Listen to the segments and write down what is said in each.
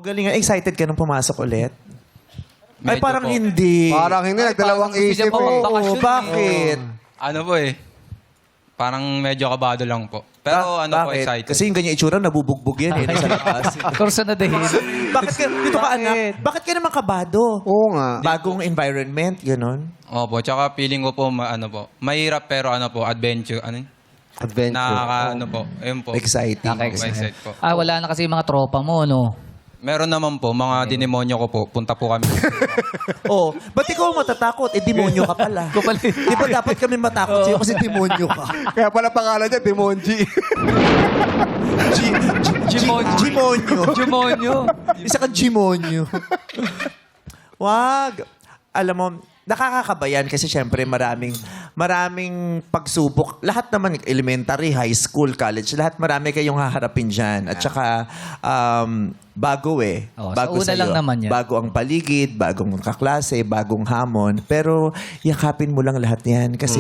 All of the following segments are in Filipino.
galing. Excited ka nung pumasok ulit? Ay, Medyo parang po. hindi. Parang hindi, nagdalawang parang gusto isip niya pa eh. magbakasyon Oo, bakit? Ano po eh. Parang medyo kabado lang po. Pero ano po, Bakit? excited. Kasi yung ganyan itsura, nabubugbog yan sa labas. Kurso na din. Bakit ka, dito ka anak, bakit ka naman kabado? Oo nga. Bagong environment, gano'n? Opo, tsaka feeling ko po, ano po, mahirap pero ano po, adventure, ano yun? Adventure. Ano po, ayun po. Exciting. Excited po. Ah, wala na kasi yung mga tropa mo, no? Meron naman po, mga dinemonyo ko po, punta po kami. Oh, ba't ikaw matatakot? Eh, demonyo ka pala. Di ba dapat kami matakot sa'yo kasi demonyo ka? Kaya pala pangalan niya, Timonji. Demonyo. Demonyo. Isa kang demonyo. Wag. Alam mo, nakakakabayan kasi syempre maraming pagsubok. Lahat naman, elementary, high school, college, lahat marami kayong haharapin dyan. At saka, bago eh. Oh, Bago sa una lang naman yan. Bago ang paligid, bagong kaklase, bagong hamon. Pero yakapin mo lang lahat yan kasi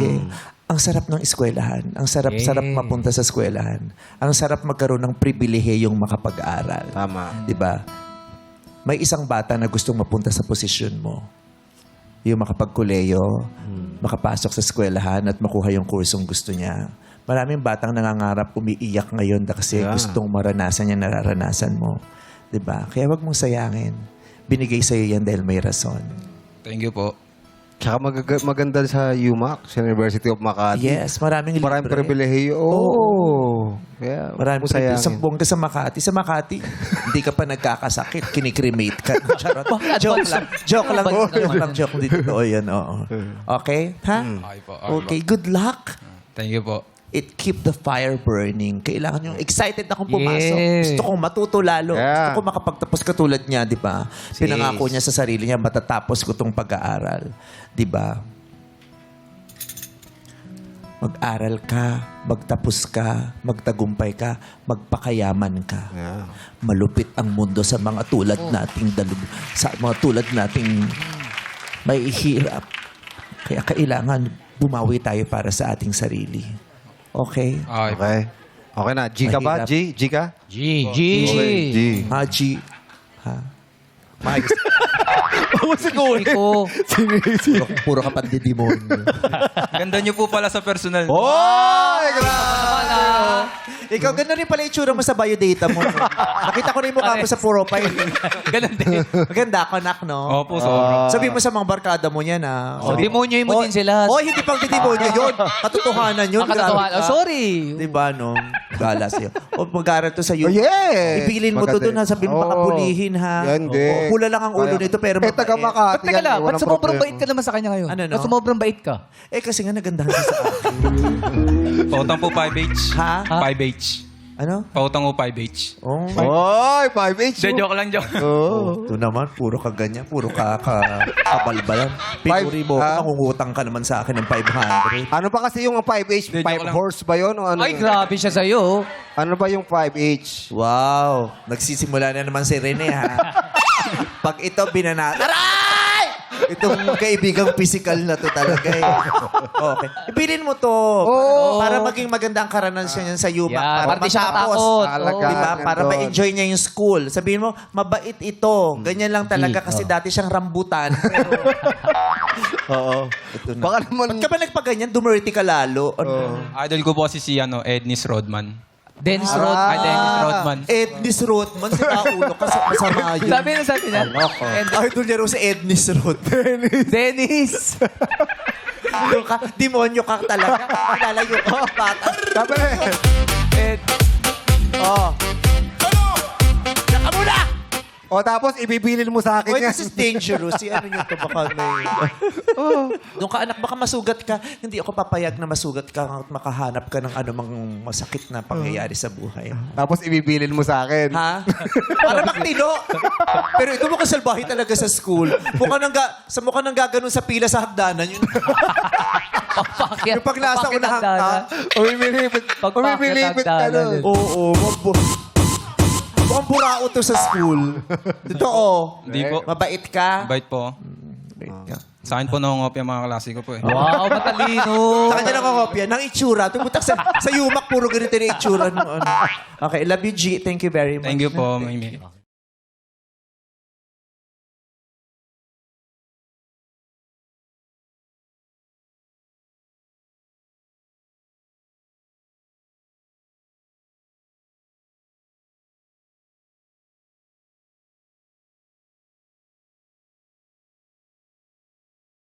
ang sarap ng eskwelahan. Ang sarap mapunta sa eskwelahan. Ang sarap magkaroon ng pribilehiyong makapag-aral. Tama. Di ba? May isang bata na gustong mapunta sa posisyon mo. Yung makapagkuleyo, makapasok sa eskwelahan at makuha yung kursong gusto niya. Maraming batang nangangarap, umiiyak ngayon kasi gustong maranasan yung nararanasan mo. 'Di ba? Kaya wag mong sayangin. Binigay sa'yo yan dahil may rason. Thank you po. Tsaka maganda sa UMAC, sa University of Makati. Yes, maraming Maraming libre. pribilehiyo. Oo. Kaya, Maraming sayangin. Sampung ka sa Makati. Sa Makati, hindi ka pa nagkakasakit. Kinikremate ka. Charot. Joke lang. Joke lang. Joke lang. Joke. Hindi totoo yan. Oo. Okay? Ha? Okay po. Okay. Good luck. Thank you po. It keep the fire burning. Kailangan yung excited akong pumasok. Yeah. Gusto kong matuto lalo. Yeah. Gusto ko makapagtapos katulad niya, di ba? Pinangako niya sa sarili niya, matatapos ko tong pag-aaral. Di ba? Mag-aral ka, magtapos ka, magtagumpay ka, magpakayaman ka. Yeah. Malupit ang mundo sa mga tulad nating sa mga tulad nating may hirap. Kaya kailangan bumawi tayo para sa ating sarili. Okay? Okay. Okay. Okay na. G ka ba? Mahirap. G? G ka? G. Okay. G. Haji. Ha? Mike. Iko. Puro ka pandidemonyo. Ganda niyo po pala sa personal. Oy! Grabe! Ikaw, ganda rin pala itsura mo sa biodata mo. Nakita ko rin mukha mo sa profile. Ganun din. Maganda ka, nak, no? Opo, sobrang. Sabi mo sa mga barkada mo yan, ha? Oh, demonyoy mo din sila. Oh, hindi pang demonyo yun. Katotohanan yun. Ang katotohanan. Grabe ka. Oh, sorry. Di ba, no? Gala sa'yo. O, mag-aaral to sa Oh, yeah! Ibilin mo to Maganda. doon, ha? Sabihin mo, baka Oo. bulihin, ha? Yan, di. Oo, pula lang ang ulo nito, pero Eh, taga Makati. Ba't teka lang? Ba't walang sumobrang problema. bait ka naman sa kanya ngayon? Ano, no? Ba't sumobrang bait ka? Eh, kasi nga nagandahan siya sa akin. Pautang po 5H. Ha? 5H. Ano? Pautang po 5H. Oh, Oy! 5H. De, joke lang, joke. Oh. ito naman, puro ka ganyan, puro ka kabalbalan. Pinuri mo, ha? nangungutang ka naman sa akin ng 500. Ano ba kasi yung 5H? Hindi, 5 joke lang. horse ba yun? O ano? Ay, grabe siya sa'yo. Ano ba yung 5H? Wow, nagsisimula na naman si Rene, ha? Pag ito binanata, aray! Itong kaibigang physical na to talaga, eh. Okay. Ibilin mo to. Para maging maganda ang karanasan niya sa UMAC. Yan, Para para di siya matapos. matakot. Talaga. Diba? Para Nandun. ma-enjoy niya yung school. Sabihin mo, mabait ito. Ganyan lang talaga kasi dati siyang rambutan. Pero, Oo. ito na. Baka naman... Ba't ka ba nagpaganyan? Dumirty ka lalo. Idol ko po kasi si Ednis Rodman. Dennis Road. Ay, Dennis Rodman. Ednis Rothman, si Paulo kasi masama yun. Sabi niya. And Idol niya raw si Ednis Rothman. Dennis. Yung ka, demonyo ka talaga. Lalayo ka, bata. Sabi na And, Oh. Saka muna! O tapos, ibibilin mo sa akin Wait, yan. this is dangerous. Si ano nyo to, baka may... Doon ka, anak, baka masugat ka. Hindi ako papayag na masugat ka at makahanap ka ng anumang masakit na pangyayari sa buhay. Tapos, ibibilin mo sa akin. Ha? Para maktino. Pero ito mukhang salbahe talaga sa school. Mukha nang gaganon sa pila sa hagdanan. Yun. pagpakyat. Yung pag nasa pagpakyat unahang ang dana. Umimilipit. Pagpakyat Umimilipit ang ka dana. nun. Oo. Mukhang burao to sa school. Totoo. Hindi po. Mabait ka. Bait po. Mabait ka. Sa akin po nangungop yung mga klase ko po eh. Wow, matalino. Sa kanya lang kopya ng itsura. Tumutak sa yumak, puro ganito na itsura. Okay, love you, G. Thank you very much. Thank you po, Mimi.